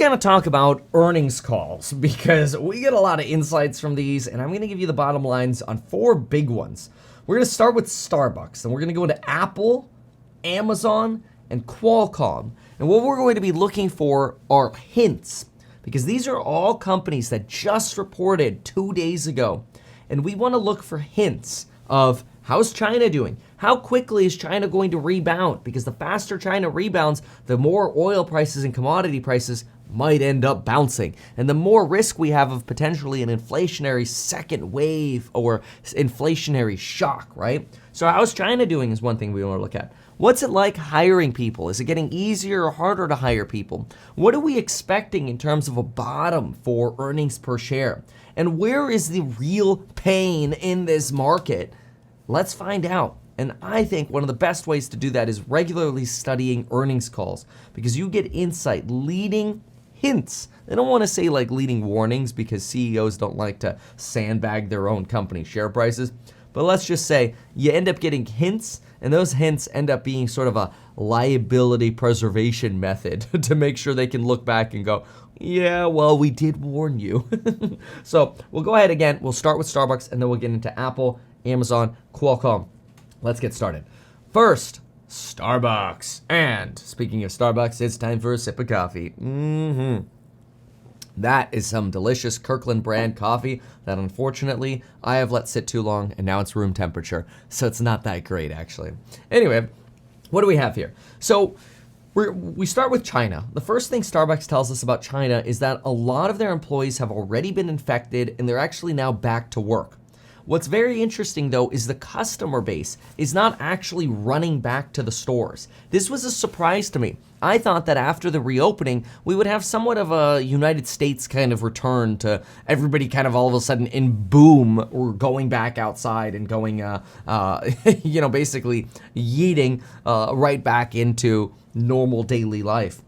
going to talk about earnings calls because we get a lot of insights from these, and I'm going to give you the bottom lines on 4 big ones. We're going to start with Starbucks, and we're going to go into Apple, Amazon, and Qualcomm. And what we're going to be looking for are hints, because these are all companies that just reported 2 days ago. And we want to look for hints of how's China doing? How quickly is China going to rebound? Because the faster China rebounds, the more oil prices and commodity prices might end up bouncing. And the more risk we have of potentially an inflationary second wave or inflationary shock, right? So how's China doing is one thing we want to look at. What's it like hiring people? Is it getting easier or harder to hire people? What are we expecting in terms of a bottom for earnings per share? And where is the real pain in this market? Let's find out. And I think one of the best ways to do that is regularly studying earnings calls, because you get insight, leading hints. I don't want to say like leading warnings, because CEOs don't like to sandbag their own company share prices. But let's just say you end up getting hints, and those hints end up being sort of a liability preservation method to make sure they can look back and go, yeah, well, we did warn you. So we'll go ahead again. We'll start with Starbucks, and then we'll get into Apple, Amazon, Qualcomm. Let's get started. First, Starbucks. And speaking of Starbucks, it's time for a sip of coffee. That is some delicious Kirkland brand coffee that unfortunately I have let sit too long, and now it's room temperature, so it's not that great actually. Anyway, what do we have here? So we start with China. The first thing Starbucks tells us about China is that a lot of their employees have already been infected and they're actually now back to work. What's very interesting, though, is the customer base is not actually running back to the stores. This was a surprise to me. I thought that after the reopening, we would have somewhat of a United States kind of return to everybody kind of all of a sudden in boom, or going back outside and going, basically yeeting right back into normal daily life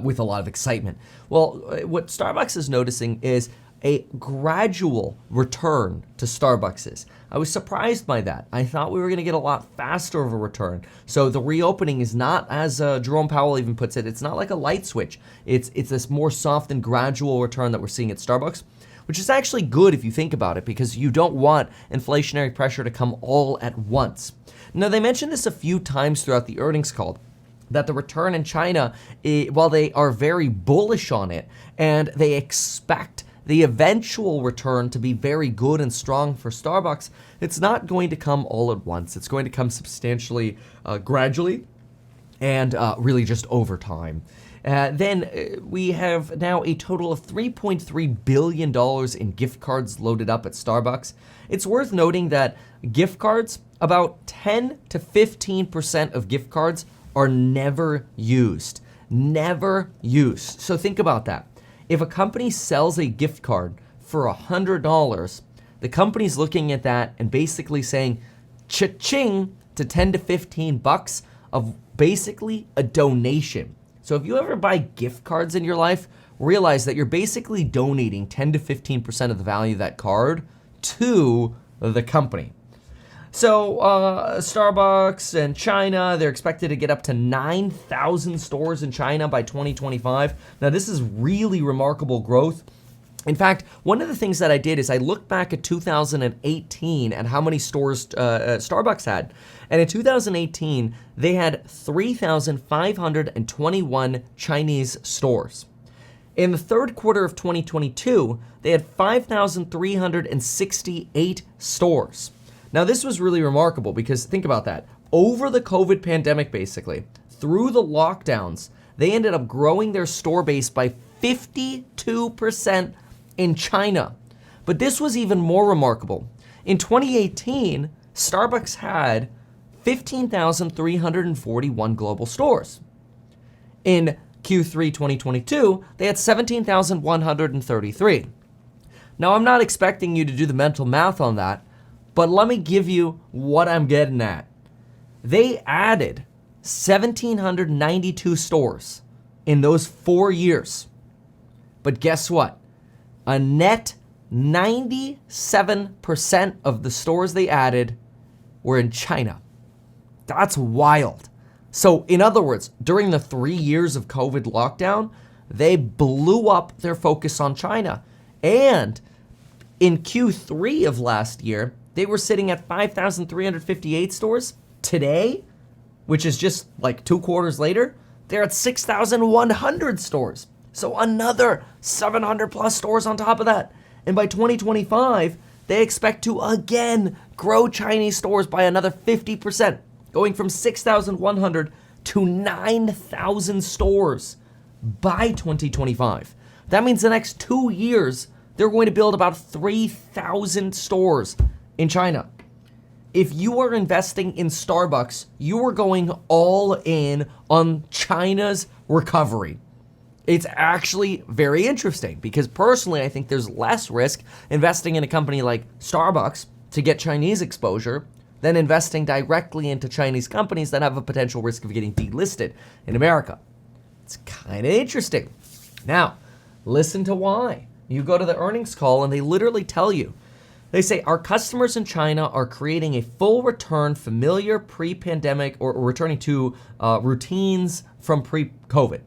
with a lot of excitement. Well, what Starbucks is noticing is a gradual return to Starbucks. I was surprised by that. I thought we were going to get a lot faster of a return. So the reopening is not, as Jerome Powell even puts it, it's not like a light switch. It's this more soft and gradual return that we're seeing at Starbucks, which is actually good if you think about it, because you don't want inflationary pressure to come all at once. Now, they mentioned this a few times throughout the earnings call, that the return in China, while they are very bullish on it, and they expect the eventual return to be very good and strong for Starbucks, it's not going to come all at once. It's going to come substantially, gradually, and really just over time. Then we have now a total of $3.3 billion in gift cards loaded up at Starbucks. It's worth noting that gift cards, about 10 to 15% of gift cards are never used. Never used. So think about that. If a company sells a gift card for $100, the company's looking at that and basically saying, cha-ching, to 10 to 15 bucks of basically a donation. So if you ever buy gift cards in your life, realize that you're basically donating 10 to 15% of the value of that card to the company. So Starbucks and China, they're expected to get up to 9,000 stores in China by 2025. Now, this is really remarkable growth. In fact, one of the things that I did is I looked back at 2018 and how many stores Starbucks had. And in 2018, they had 3,521 Chinese stores. In the third quarter of 2022, they had 5,368 stores. Now, this was really remarkable because think about that. Over the COVID pandemic, basically, through the lockdowns, they ended up growing their store base by 52% in China. But this was even more remarkable. In 2018, Starbucks had 15,341 global stores. In Q3 2022, they had 17,133. Now, I'm not expecting you to do the mental math on that, but let me give you what I'm getting at. They added 1,792 stores in those 4 years. But guess what? A net 97% of the stores they added were in China. That's wild. So in other words, during the 3 years of COVID lockdown, they blew up their focus on China. And in Q3 of last year, they were sitting at 5,358 stores. Today, which is just like 2 quarters later, they're at 6,100 stores. So another 700 plus stores on top of that. And by 2025, they expect to again grow Chinese stores by another 50%, going from 6,100 to 9,000 stores by 2025. That means the next 2 years, they're going to build about 3,000 stores in China. If you are investing in Starbucks, you are going all in on China's recovery. It's actually very interesting because personally, I think there's less risk investing in a company like Starbucks to get Chinese exposure than investing directly into Chinese companies that have a potential risk of getting delisted in America. It's kind of interesting. Now, listen to why. You go to the earnings call and they literally tell you. They say, our customers in China are creating a full return, familiar pre-pandemic or returning to routines from pre-COVID.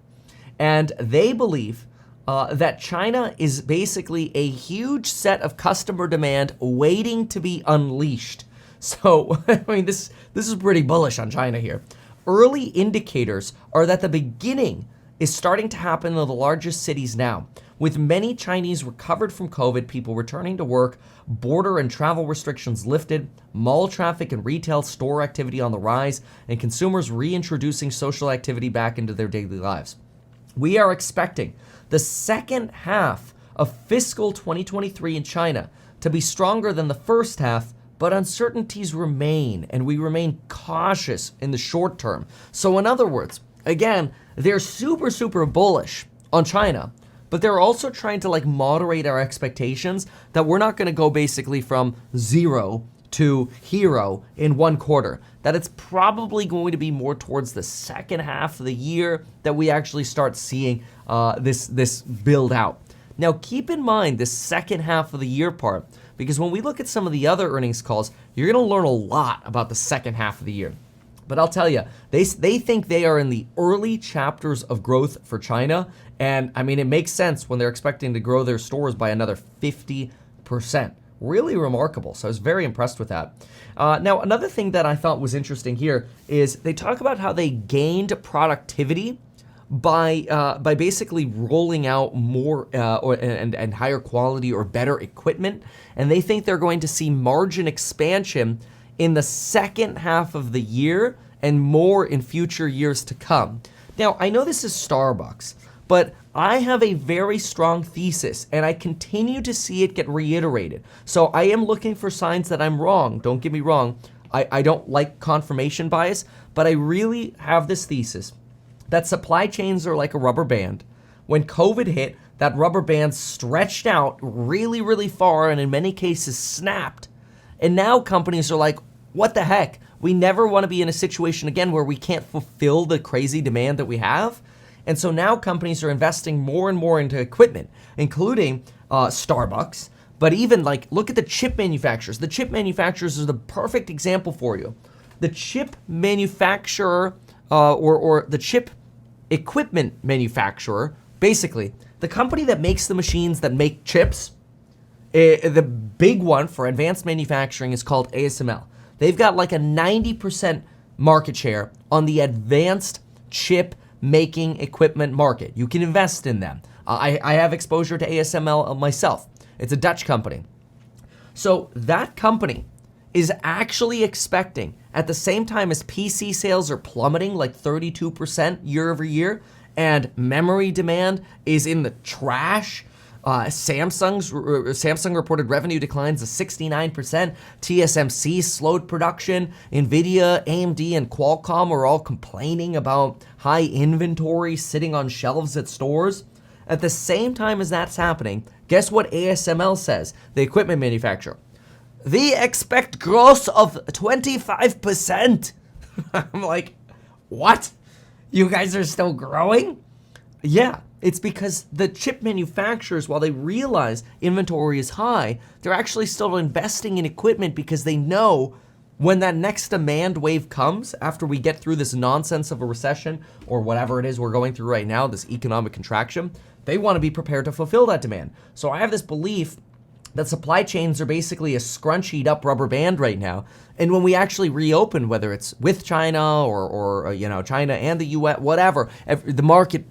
And they believe that China is basically a huge set of customer demand waiting to be unleashed. So, I mean, this is pretty bullish on China here. Early indicators are that the beginning is starting to happen in the largest cities now, with many Chinese recovered from COVID, people returning to work, border and travel restrictions lifted, mall traffic and retail store activity on the rise, and consumers reintroducing social activity back into their daily lives. We are expecting the second half of fiscal 2023 in China to be stronger than the first half, but uncertainties remain, and we remain cautious in the short term. So in other words, again, they're super, super bullish on China, but they're also trying to like moderate our expectations that we're not going to go basically from 0 to hero in 1 quarter, that it's probably going to be more towards the second half of the year that we actually start seeing this build out. Now, keep in mind this second half of the year part, because when we look at some of the other earnings calls, you're going to learn a lot about the second half of the year. But I'll tell you, they think they are in the early chapters of growth for China. And I mean, it makes sense when they're expecting to grow their stores by another 50%. Really remarkable. So I was very impressed with that. Now, another thing that I thought was interesting here is they talk about how they gained productivity by basically rolling out more and higher quality or better equipment. And they think they're going to see margin expansion in the second half of the year and more in future years to come. Now, I know this is Starbucks, but I have a very strong thesis and I continue to see it get reiterated. So I am looking for signs that I'm wrong. Don't get me wrong. I don't like confirmation bias, but I really have this thesis that supply chains are like a rubber band. When COVID hit, that rubber band stretched out really, really far and in many cases snapped. And now companies are like, what the heck? We never want to be in a situation again where we can't fulfill the crazy demand that we have. And so now companies are investing more and more into equipment, including Starbucks. But even like, look at the chip manufacturers. The chip manufacturers are the perfect example for you. The chip manufacturer or the chip equipment manufacturer, basically, the company that makes the machines that make chips, the big one for advanced manufacturing is called ASML. They've got like a 90% market share on the advanced chip making equipment market. You can invest in them. I have exposure to ASML myself. It's a Dutch company. So that company is actually expecting, at the same time as PC sales are plummeting like 32% year over year, and memory demand is in the trash. Samsung reported revenue declines of 69%. TSMC slowed production. NVIDIA, AMD, and Qualcomm are all complaining about high inventory sitting on shelves at stores. At the same time as that's happening, guess what ASML says, the equipment manufacturer? They expect growth of 25%. I'm like, what? You guys are still growing? Yeah, it's because the chip manufacturers, while they realize inventory is high, they're actually still investing in equipment because they know when that next demand wave comes, after we get through this nonsense of a recession or whatever it is we're going through right now, this economic contraction, they want to be prepared to fulfill that demand. So I have this belief that supply chains are basically a scrunchied up rubber band right now. And when we actually reopen, whether it's with China or China and the US, whatever, the market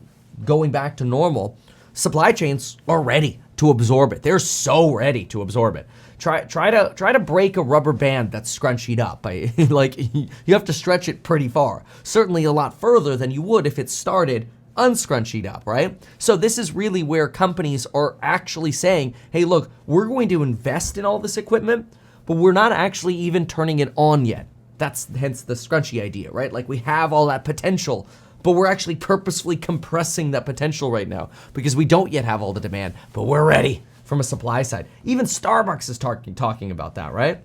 going back to normal, supply chains are ready to absorb it. They're so ready to absorb it. Try to break a rubber band that's scrunchied up. Like, you have to stretch it pretty far. Certainly a lot further than you would if it started unscrunchied up, right? So this is really where companies are actually saying, hey, look, we're going to invest in all this equipment, but we're not actually even turning it on yet. That's hence the scrunchy idea, right? Like, we have all that potential, but we're actually purposefully compressing that potential right now because we don't yet have all the demand, but we're ready from a supply side. Even Starbucks is talking about that, right?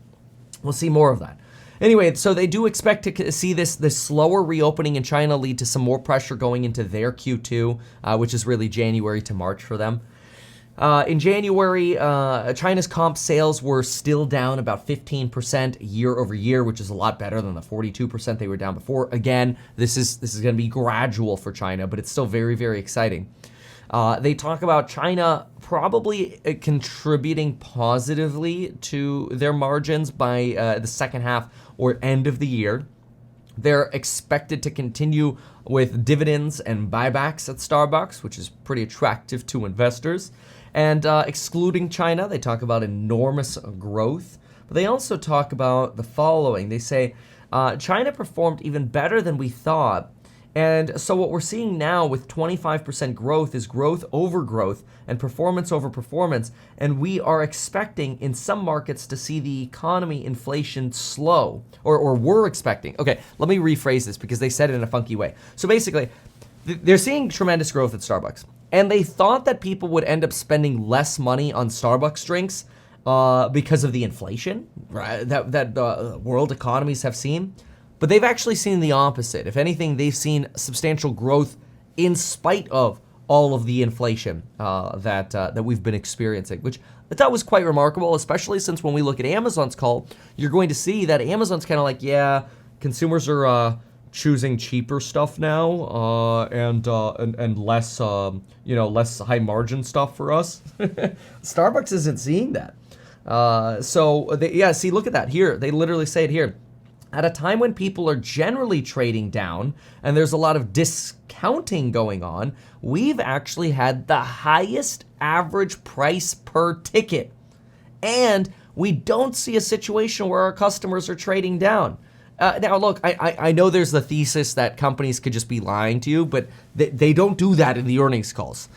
We'll see more of that. Anyway, so they do expect to see this slower reopening in China lead to some more pressure going into their Q2, which is really January to March for them. In January, China's comp sales were still down about 15% year over year, which is a lot better than the 42% they were down before. Again, this is going to be gradual for China, but it's still very, very exciting. They talk about China probably contributing positively to their margins by the second half or end of the year. They're expected to continue with dividends and buybacks at Starbucks, which is pretty attractive to investors. And excluding China, they talk about enormous growth. But they also talk about the following. They say China performed even better than we thought. And so what we're seeing now with 25% growth is growth over growth and performance over performance. And we are expecting in some markets to see the economy inflation slow, or we're expecting. Okay, let me rephrase this because they said it in a funky way. So basically, they're seeing tremendous growth at Starbucks. And they thought that people would end up spending less money on Starbucks drinks because of the inflation, right, that world economies have seen. But they've actually seen the opposite. If anything, they've seen substantial growth in spite of all of the inflation that we've been experiencing, which I thought was quite remarkable, especially since when we look at Amazon's call, you're going to see that Amazon's kind of like, yeah, consumers are choosing cheaper stuff now and less less high margin stuff for us. Starbucks isn't seeing that. See, look at that here. They literally say it here. At a time when people are generally trading down and there's a lot of discounting going on, we've actually had the highest average price per ticket. And we don't see a situation where our customers are trading down. Now, look, I know there's the thesis that companies could just be lying to you, but they don't do that in the earnings calls,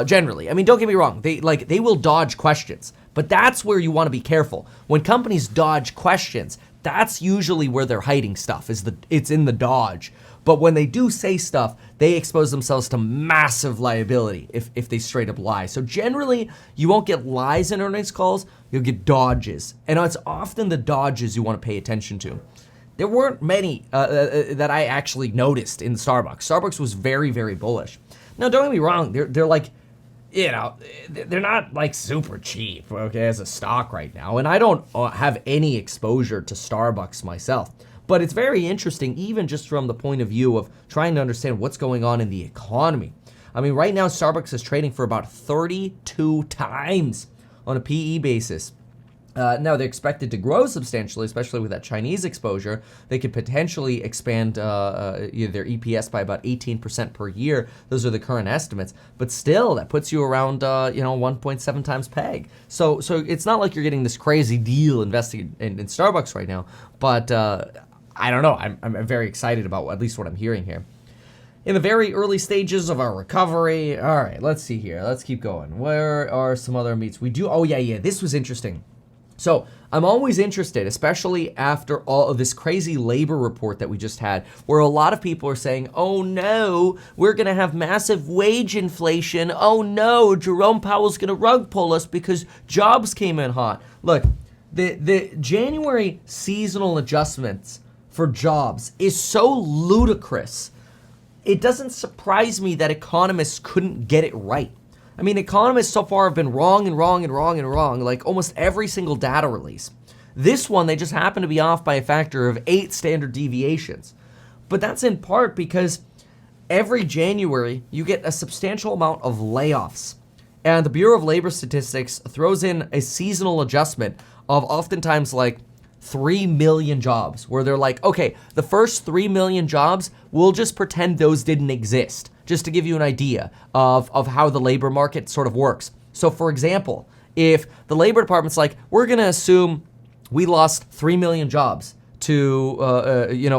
generally. I mean, don't get me wrong. They will dodge questions, but that's where you want to be careful. When companies dodge questions, that's usually where they're hiding stuff. It's in the dodge. But when they do say stuff, they expose themselves to massive liability if they straight up lie. So generally, you won't get lies in earnings calls. You'll get dodges. And it's often the dodges you want to pay attention to. There weren't many that I actually noticed in Starbucks. Starbucks was very, very bullish. Now, don't get me wrong. They're like, they're not like super cheap, okay, as a stock right now. And I don't have any exposure to Starbucks myself. But it's very interesting, even just from the point of view of trying to understand what's going on in the economy. I mean, right now, Starbucks is trading for about 32 times on a PE basis. Now, they're expected to grow substantially, especially with that Chinese exposure. They could potentially expand their EPS by about 18% per year. Those are the current estimates. But still, that puts you around 1.7 times PEG. So it's not like you're getting this crazy deal investing in Starbucks right now. But I don't know. I'm very excited about at least what I'm hearing here. In the very early stages of our recovery. All right, let's see here. Let's keep going. Where are some other meets? We do. Oh, yeah. This was interesting. So I'm always interested, especially after all of this crazy labor report that we just had, where a lot of people are saying, oh no, we're going to have massive wage inflation. Oh no, Jerome Powell's going to rug pull us because jobs came in hot. Look, the January seasonal adjustments for jobs is so ludicrous. It doesn't surprise me that economists couldn't get it right. I mean, economists so far have been wrong, like almost every single data release. This one, they just happen to be off by a factor of 8 standard deviations. But that's in part because every January, you get a substantial amount of layoffs. And the Bureau of Labor Statistics throws in a seasonal adjustment of oftentimes like 3 million jobs, where they're like, okay, the first 3 million jobs, we'll just pretend those didn't exist, just to give you an idea of how the labor market sort of works. So for example, if the Labor Department's like, we're going to assume we lost 3 million jobs to,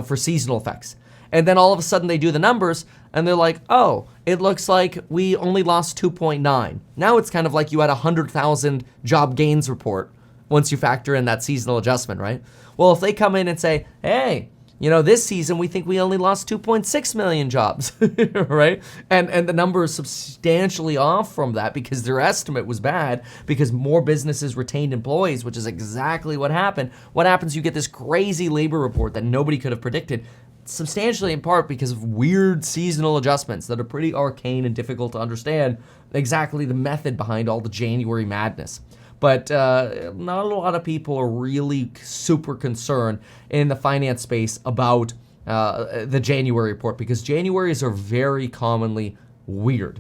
for seasonal effects. And then all of a sudden they do the numbers and they're like, oh, it looks like we only lost 2.9. Now it's kind of like you had a 100,000 job gains report once you factor in that seasonal adjustment, right? Well, if they come in and say, hey, this season we think we only lost 2.6 million jobs, right? And the number is substantially off from that because their estimate was bad because more businesses retained employees, which is exactly what happened. What happens? You get this crazy labor report that nobody could have predicted, substantially in part because of weird seasonal adjustments that are pretty arcane and difficult to understand exactly the method behind all the January madness. But not a lot of people are really super concerned in the finance space about the January report because Januaries are very commonly weird.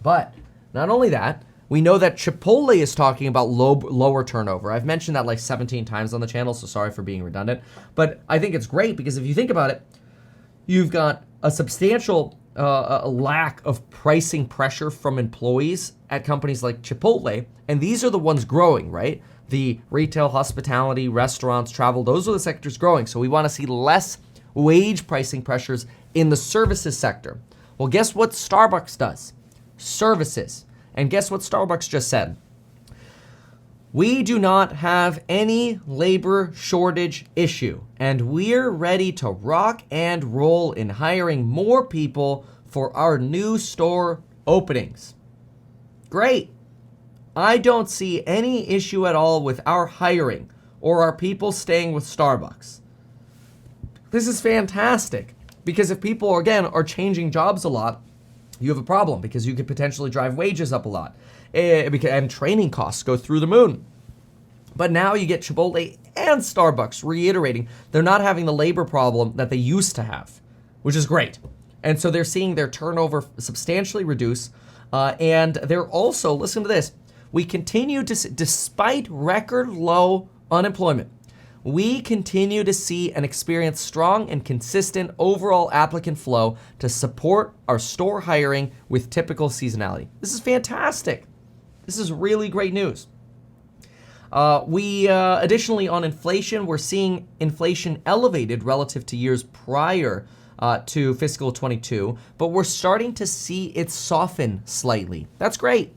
But not only that, we know that Chipotle is talking about lower turnover. I've mentioned that like 17 times on the channel, so sorry for being redundant. But I think it's great because if you think about it, you've got a substantial lack of pricing pressure from employees at companies like Chipotle, and these are the ones growing, right? The retail, hospitality, restaurants, travel, those are the sectors growing. So we want to see less wage pricing pressures in the services sector. Well, guess what Starbucks does? Services. And guess what Starbucks just said? We do not have any labor shortage issue, and we're ready to rock and roll in hiring more people for our new store openings. Great. I don't see any issue at all with our hiring or our people staying with Starbucks. This is fantastic because if people, again, are changing jobs a lot, you have a problem because you could potentially drive wages up a lot and training costs go through the moon. But now you get Chipotle and Starbucks reiterating they're not having the labor problem that they used to have, which is great. And so they're seeing their turnover substantially reduce. And they're also, listen to this, we continue to, despite record low unemployment, we continue to see and experience strong and consistent overall applicant flow to support our store hiring with typical seasonality. This is fantastic. This is really great news. Additionally on inflation, we're seeing inflation elevated relative to years prior to fiscal 22, but we're starting to see it soften slightly. That's great.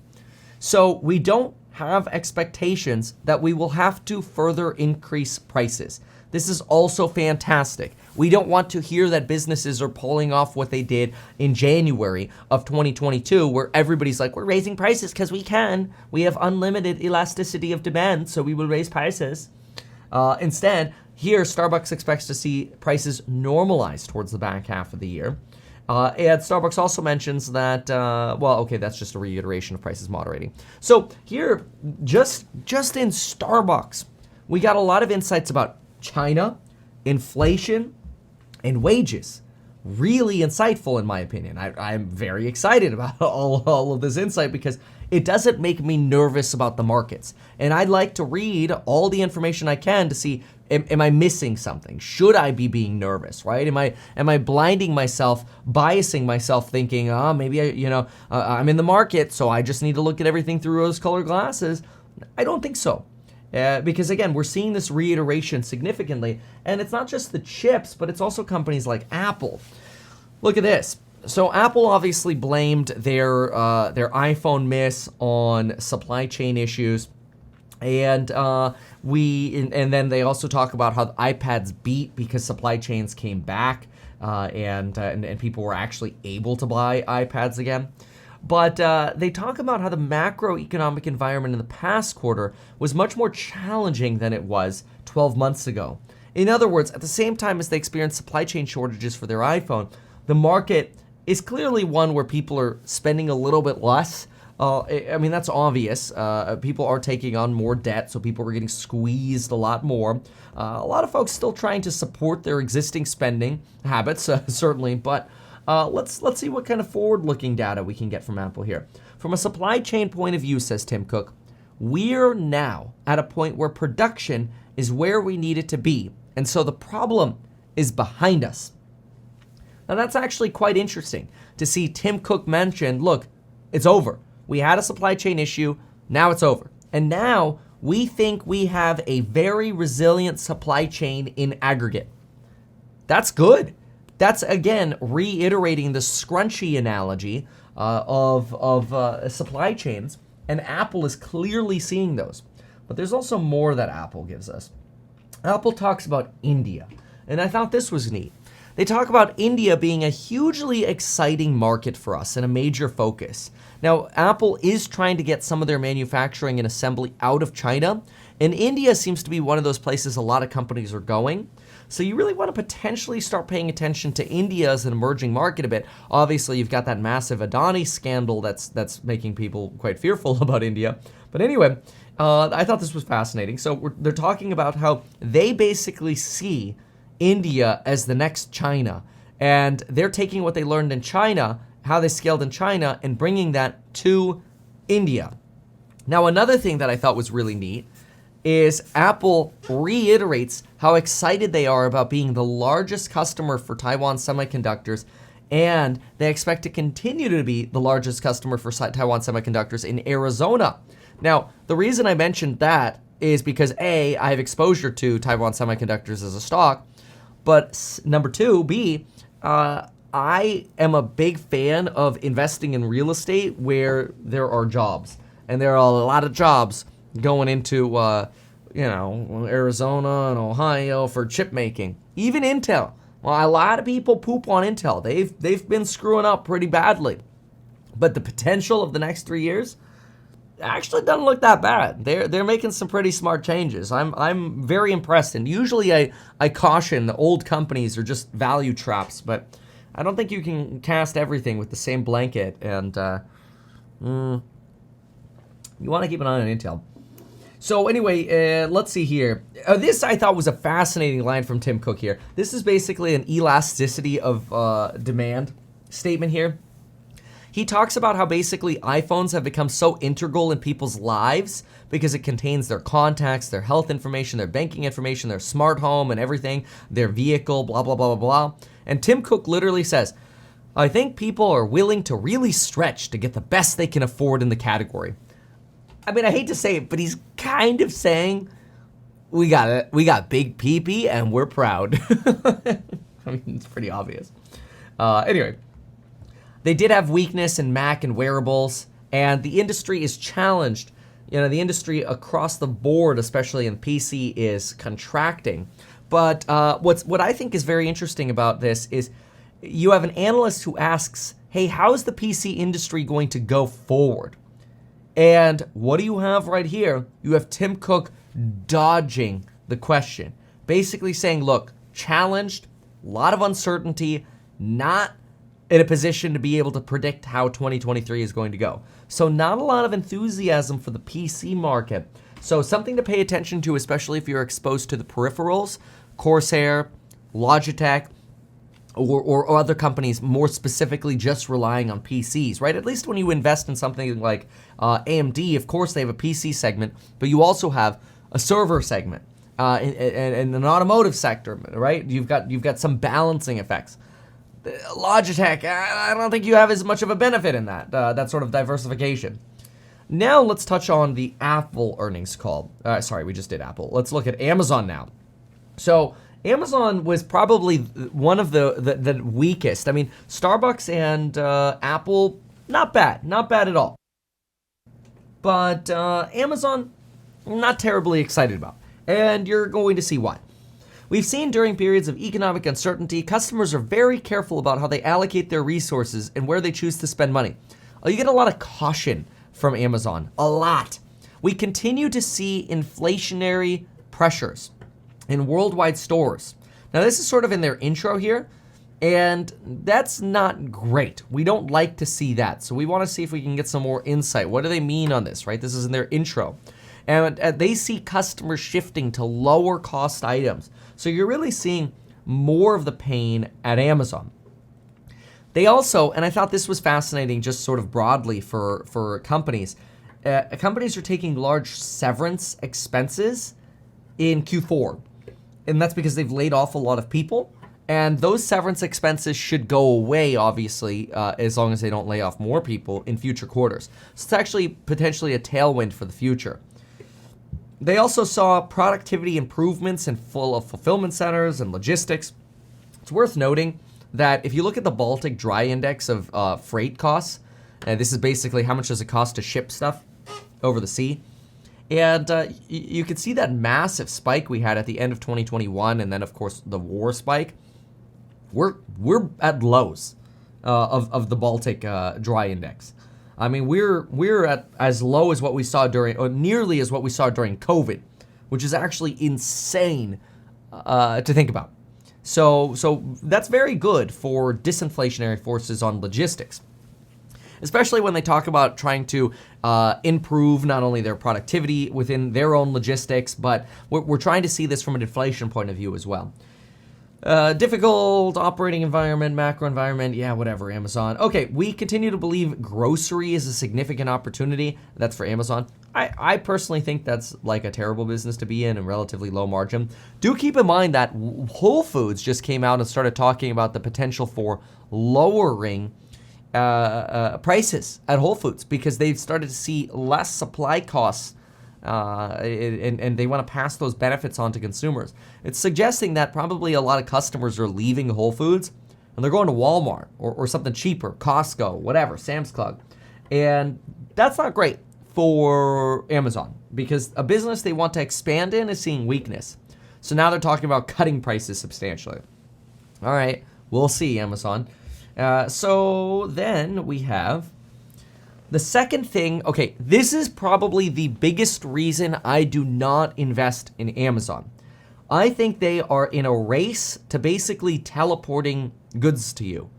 So we don't have expectations that we will have to further increase prices. This is also fantastic. We don't want to hear that businesses are pulling off what they did in January of 2022, where everybody's like, we're raising prices because we can. We have unlimited elasticity of demand, so we will raise prices. Instead, here, Starbucks expects to see prices normalize towards the back half of the year. And Starbucks also mentions that, that's just a reiteration of prices moderating. So here, just in Starbucks, we got a lot of insights about China, inflation, and wages. Really insightful, in my opinion. I'm very excited about all of this insight because it doesn't make me nervous about the markets. And I'd like to read all the information I can to see, am I missing something? Should I be being nervous, right? Am I blinding myself, biasing myself, thinking, maybe I'm in the market, so I just need to look at everything through rose-colored glasses? I don't think so. Because again, we're seeing this reiteration significantly, and it's not just the chips, but it's also companies like Apple. Look at this. So Apple obviously blamed their iPhone miss on supply chain issues, and then they also talk about how the iPads beat because supply chains came back, and people were actually able to buy iPads again. But they talk about how the macroeconomic environment in the past quarter was much more challenging than it was 12 months ago. In other words, at the same time as they experienced supply chain shortages for their iPhone, the market is clearly one where people are spending a little bit less I mean, that's obvious. People are taking on more debt, so people are getting squeezed a lot more. A lot of folks still trying to support their existing spending habits, certainly, but let's see what kind of forward-looking data we can get from Apple here. From a supply chain point of view, says Tim Cook, we're now at a point where production is where we need it to be, and so the problem is behind us. Now, that's actually quite interesting to see Tim Cook mention, look, it's over. We had a supply chain issue, now it's over. And now we think we have a very resilient supply chain in aggregate. That's good. That's, again, reiterating the scrunchy analogy of supply chains, and Apple is clearly seeing those. But there's also more that Apple gives us. Apple talks about India, and I thought this was neat. They talk about India being a hugely exciting market for us and a major focus. Now, Apple is trying to get some of their manufacturing and assembly out of China, and India seems to be one of those places a lot of companies are going. So you really want to potentially start paying attention to India as an emerging market a bit. Obviously, you've got that massive Adani scandal that's making people quite fearful about India. But anyway, I thought this was fascinating. So they're talking about how they basically see India as the next China, and they're taking what they learned in China, how they scaled in China, and bringing that to India. Now, another thing that I thought was really neat is Apple reiterates how excited they are about being the largest customer for Taiwan Semiconductors, and they expect to continue to be the largest customer for Taiwan Semiconductors in Arizona. Now, the reason I mentioned that is because A, I have exposure to Taiwan Semiconductors as a stock, but number two, B, I am a big fan of investing in real estate where there are jobs. And there are a lot of jobs going into, Arizona and Ohio for chip making. Even Intel. Well, a lot of people poop on Intel. They've been screwing up pretty badly. But the potential of the next 3 years actually doesn't look that bad. They're making some pretty smart changes. I'm very impressed. And usually I caution the old companies are just value traps, but I don't think you can cast everything with the same blanket. And you want to keep an eye on Intel. So anyway, let's see here. This I thought was a fascinating line from Tim Cook here. This is basically an elasticity of demand statement here. He talks about how basically iPhones have become so integral in people's lives because it contains their contacts, their health information, their banking information, their smart home and everything, their vehicle, blah, blah, blah, blah, blah. And Tim Cook literally says, I think people are willing to really stretch to get the best they can afford in the category. I mean, I hate to say it, but he's kind of saying, we got big pee-pee and we're proud. I mean, it's pretty obvious. Anyway. They did have weakness in Mac and wearables, and the industry is challenged. The industry across the board, especially in PC, is contracting. But what I think is very interesting about this is you have an analyst who asks, hey, how is the PC industry going to go forward? And what do you have right here? You have Tim Cook dodging the question, basically saying, look, challenged, a lot of uncertainty, not in a position to be able to predict how 2023 is going to go. So not a lot of enthusiasm for the PC market. So something to pay attention to, especially if you're exposed to the peripherals, Corsair, Logitech, or other companies more specifically just relying on PCs, right? At least when you invest in something like AMD, of course they have a PC segment, but you also have a server segment in an automotive sector, right? You've got some balancing effects. Logitech, I don't think you have as much of a benefit in that sort of diversification. Now let's touch on the Apple earnings call. Sorry, we just did Apple. Let's look at Amazon now. So Amazon was probably one of the weakest. I mean, Starbucks and Apple, not bad at all. But Amazon, not terribly excited about. And you're going to see why. We've seen during periods of economic uncertainty, customers are very careful about how they allocate their resources and where they choose to spend money. You get a lot of caution from Amazon, a lot. We continue to see inflationary pressures in worldwide stores. Now, this is sort of in their intro here, And that's not great. We don't like to see that. So we want to see if we can get some more insight. What do they mean on this, right? This is in their intro. And they see customers shifting to lower cost items. So you're really seeing more of the pain at Amazon. They also, and I thought this was fascinating just sort of broadly for companies, companies are taking large severance expenses in Q4. And that's because they've laid off a lot of people. And those severance expenses should go away, obviously, as long as they don't lay off more people in future quarters. So it's actually potentially a tailwind for the future. They also saw productivity improvements in fulfillment centers and logistics. It's worth noting that if you look at the Baltic Dry Index of freight costs, and this is basically how much does it cost to ship stuff over the sea, and you can see that massive spike we had at the end of 2021, and then of course the war spike. We're at lows of the Baltic Dry Index. I mean, we're at as low as what we saw during, or nearly as what we saw during COVID, which is actually insane to think about. So that's very good for disinflationary forces on logistics, especially when they talk about trying to improve not only their productivity within their own logistics, but we're trying to see this from an inflation point of view as well. Difficult operating environment, macro environment, yeah, whatever, Amazon. Okay, we continue to believe grocery is a significant opportunity. That's for Amazon. I personally think that's like a terrible business to be in and relatively low margin. Do keep in mind that Whole Foods just came out and started talking about the potential for lowering prices at Whole Foods because they've started to see less supply costs and they want to pass those benefits on to consumers. It's suggesting that probably a lot of customers are leaving Whole Foods and they're going to Walmart or something cheaper, Costco, whatever, Sam's Club. And that's not great for Amazon because a business they want to expand in is seeing weakness. So now they're talking about cutting prices substantially. All right, we'll see, Amazon. So then we have the second thing. Okay, this is probably the biggest reason I do not invest in Amazon. I think they are in a race to basically teleporting goods to you.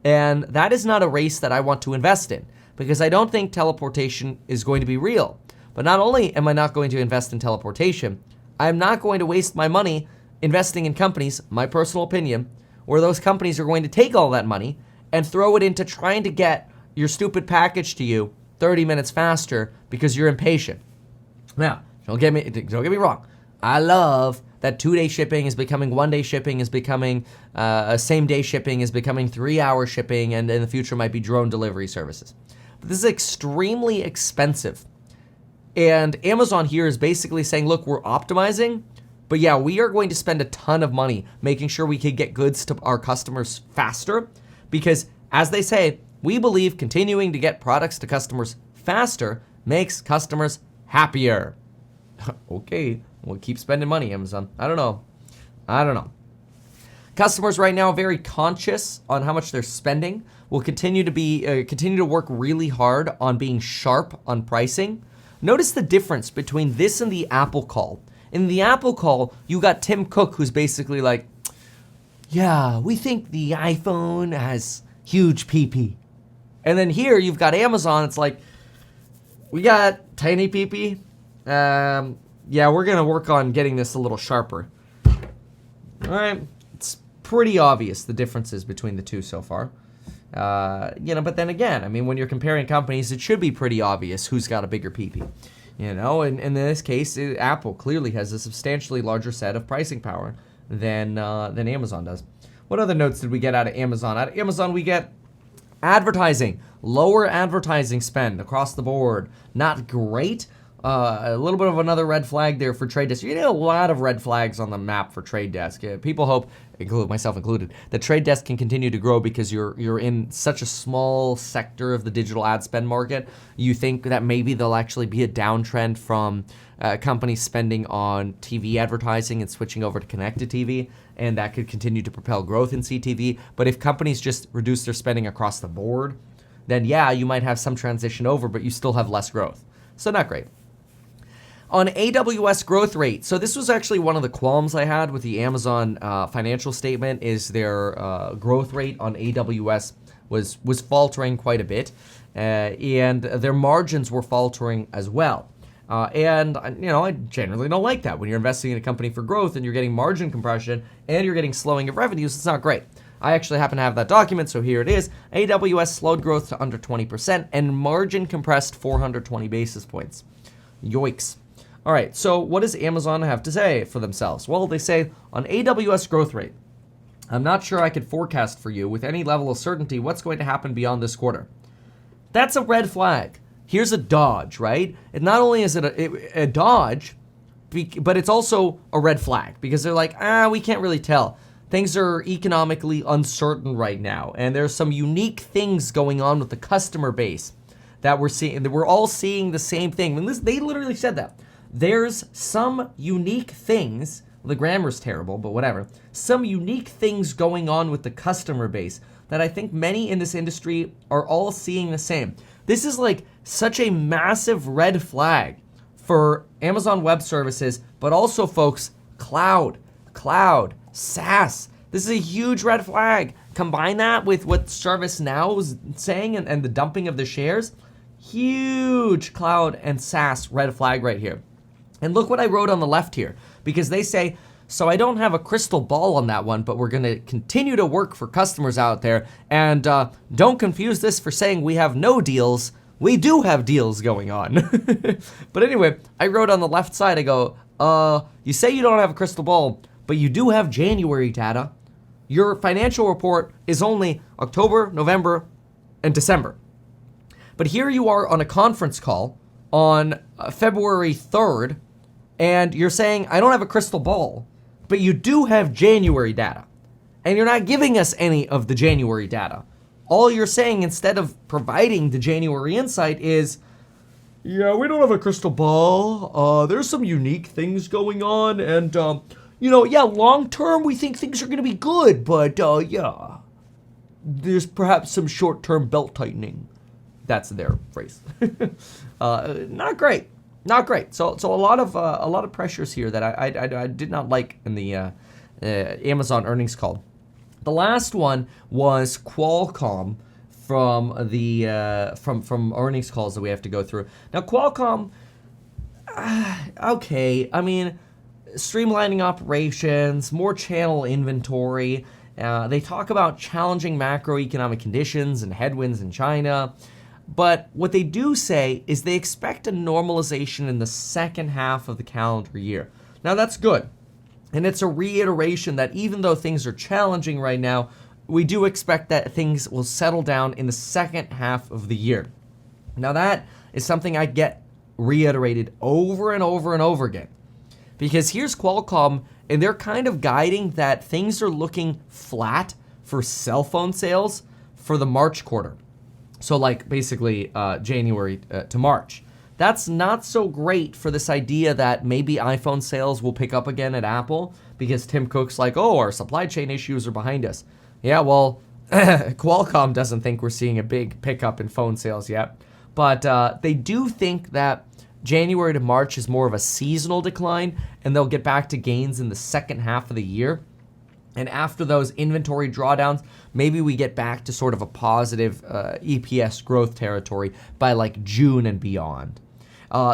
And that is not a race that I want to invest in because I don't think teleportation is going to be real. But not only am I not going to invest in teleportation, I'm not going to waste my money investing in companies, my personal opinion, where those companies are going to take all that money and throw it into trying to get your stupid package to you 30 minutes faster because you're impatient. Now, don't get me wrong. I love that 2-day shipping is becoming 1-day shipping is becoming same-day shipping is becoming 3-hour shipping, and in the future might be drone delivery services. But this is extremely expensive. And Amazon here is basically saying, look, we're optimizing, but yeah, we are going to spend a ton of money making sure we can get goods to our customers faster because, as they say, we believe continuing to get products to customers faster makes customers happier. Okay, we'll keep spending money, Amazon. I don't know. Customers right now are very conscious on how much they're spending. Will continue to work really hard on being sharp on pricing. Notice the difference between this and the Apple call. In the Apple call, you got Tim Cook, who's basically like, yeah, we think the iPhone has huge PP. And then here you've got Amazon. It's like, we got tiny PP. Yeah, we're going to work on getting this a little sharper. All right. It's pretty obvious the differences between the two so far. But then again, I mean, when you're comparing companies, it should be pretty obvious who's got a bigger PP. And in this case, Apple clearly has a substantially larger set of pricing power than Amazon does. What other notes did we get out of Amazon? Out of Amazon, we get advertising, lower advertising spend across the board. Not great. A little bit of another red flag there for Trade Desk. You get a lot of red flags on the map for Trade Desk. People hope, myself included, that Trade Desk can continue to grow because you're in such a small sector of the digital ad spend market. You think that maybe there'll actually be a downtrend from companies spending on TV advertising and switching over to connected TV, and that could continue to propel growth in CTV. But if companies just reduce their spending across the board, then yeah, you might have some transition over, but you still have less growth. So not great. On AWS growth rate, so this was actually one of the qualms I had with the Amazon financial statement, is their growth rate on AWS was faltering quite a bit, and their margins were faltering as well. And I generally don't like that. When you're investing in a company for growth and you're getting margin compression and you're getting slowing of revenues, it's not great. I actually happen to have that document, so here it is. AWS slowed growth to under 20% and margin compressed 420 basis points. Yoicks. All right, so what does Amazon have to say for themselves? Well, they say on AWS growth rate, I'm not sure I could forecast for you with any level of certainty what's going to happen beyond this quarter. That's a red flag. Here's a dodge, right? And not only is it a dodge, but it's also a red flag because they're like, we can't really tell. Things are economically uncertain right now, and there's some unique things going on with the customer base that we're seeing. We're all seeing the same thing. And they literally said that. There's some unique things, the grammar's terrible, but whatever, some unique things going on with the customer base that I think many in this industry are all seeing the same. This is like such a massive red flag for Amazon Web Services, but also, folks, cloud, SaaS. This is a huge red flag. Combine that with what ServiceNow was saying and the dumping of the shares. Huge cloud and SaaS red flag right here. And look what I wrote on the left here, because they say, so I don't have a crystal ball on that one, but we're going to continue to work for customers out there. And don't confuse this for saying we have no deals. We do have deals going on. But anyway, I wrote on the left side, I go, you say you don't have a crystal ball, but you do have January data. Your financial report is only October, November, and December. But here you are on a conference call on February 3rd, and you're saying, I don't have a crystal ball, but you do have January data. And you're not giving us any of the January data. All you're saying, instead of providing the January insight, is, yeah, we don't have a crystal ball. There's some unique things going on, and, long term we think things are going to be good, but, there's perhaps some short-term belt tightening. That's their phrase. Not great. So a lot of pressures here that I did not like in the Amazon earnings call. The last one was Qualcomm from the from earnings calls that we have to go through. Now Qualcomm, okay, I mean, streamlining operations, more channel inventory. They talk about challenging macroeconomic conditions and headwinds in China. But what they do say is they expect a normalization in the second half of the calendar year. Now that's good. And it's a reiteration that even though things are challenging right now, we do expect that things will settle down in the second half of the year. Now that is something I get reiterated over and over and over again. Because here's Qualcomm, and they're kind of guiding that things are looking flat for cell phone sales for the March quarter. So like basically January to March. That's not so great for this idea that maybe iPhone sales will pick up again at Apple, because Tim Cook's like, our supply chain issues are behind us. Yeah, well, Qualcomm doesn't think we're seeing a big pickup in phone sales yet. But they do think that January to March is more of a seasonal decline, and they'll get back to gains in the second half of the year. And after those inventory drawdowns, maybe we get back to sort of a positive EPS growth territory by like June and beyond.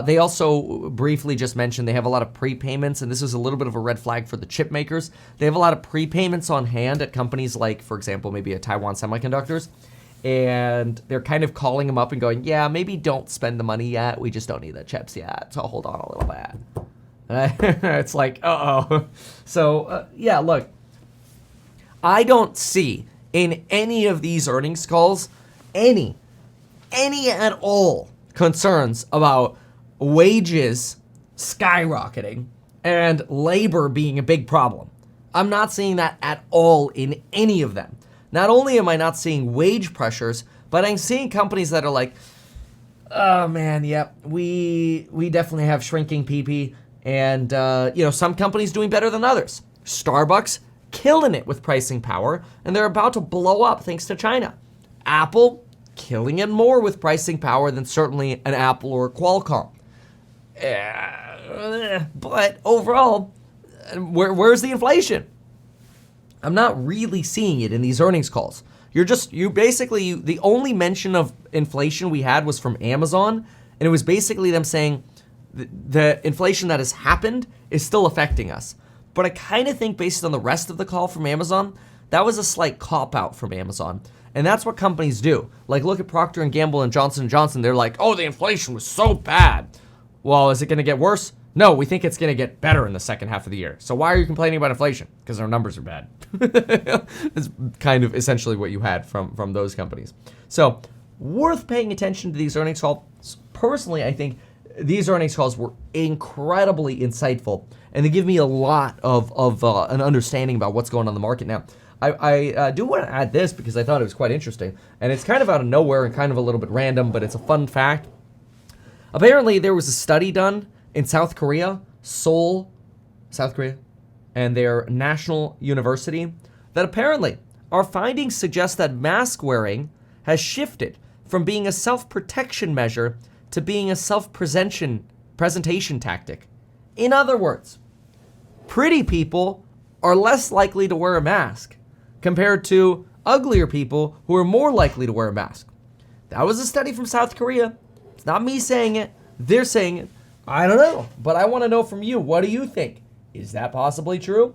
They also briefly just mentioned they have a lot of prepayments, and this is a little bit of a red flag for the chip makers. They have a lot of prepayments on hand at companies like, for example, maybe a Taiwan Semiconductors. And they're kind of calling them up and going, yeah, maybe don't spend the money yet. We just don't need the chips yet. So hold on a little bit. It's like, uh-oh. So, look. I don't see in any of these earnings calls any at all concerns about wages skyrocketing and labor being a big problem. I'm not seeing that at all in any of them. Not only am I not seeing wage pressures, but I'm seeing companies that are like, oh man, yep, we definitely have shrinking PP, and some companies doing better than others. Starbucks killing it with pricing power, and they're about to blow up thanks to China. Apple killing it more with pricing power than certainly an Apple or a Qualcomm. But overall, where's the inflation? I'm not really seeing it in these earnings calls. The only mention of inflation we had was from Amazon, and it was basically them saying the inflation that has happened is still affecting us. But I kind of think based on the rest of the call from Amazon, that was a slight cop-out from Amazon. And that's what companies do. Like, look at Procter & Gamble and Johnson & Johnson. They're like, oh, the inflation was so bad. Well, is it going to get worse? No, we think it's going to get better in the second half of the year. So why are you complaining about inflation? Because our numbers are bad. That's kind of essentially what you had from those companies. So worth paying attention to these earnings calls. Personally, I think these earnings calls were incredibly insightful, and they give me a lot of an understanding about what's going on in the market now. I do want to add this because I thought it was quite interesting, and it's kind of out of nowhere and kind of a little bit random, but it's a fun fact. Apparently, there was a study done in South Korea, Seoul, South Korea, and their national university, that apparently our findings suggest that mask wearing has shifted from being a self-protection measure to being a self-presentation tactic. In other words, pretty people are less likely to wear a mask compared to uglier people who are more likely to wear a mask. That was a study from South Korea. It's not me saying it. They're saying it. I don't know, but I want to know from you. What do you think? Is that possibly true?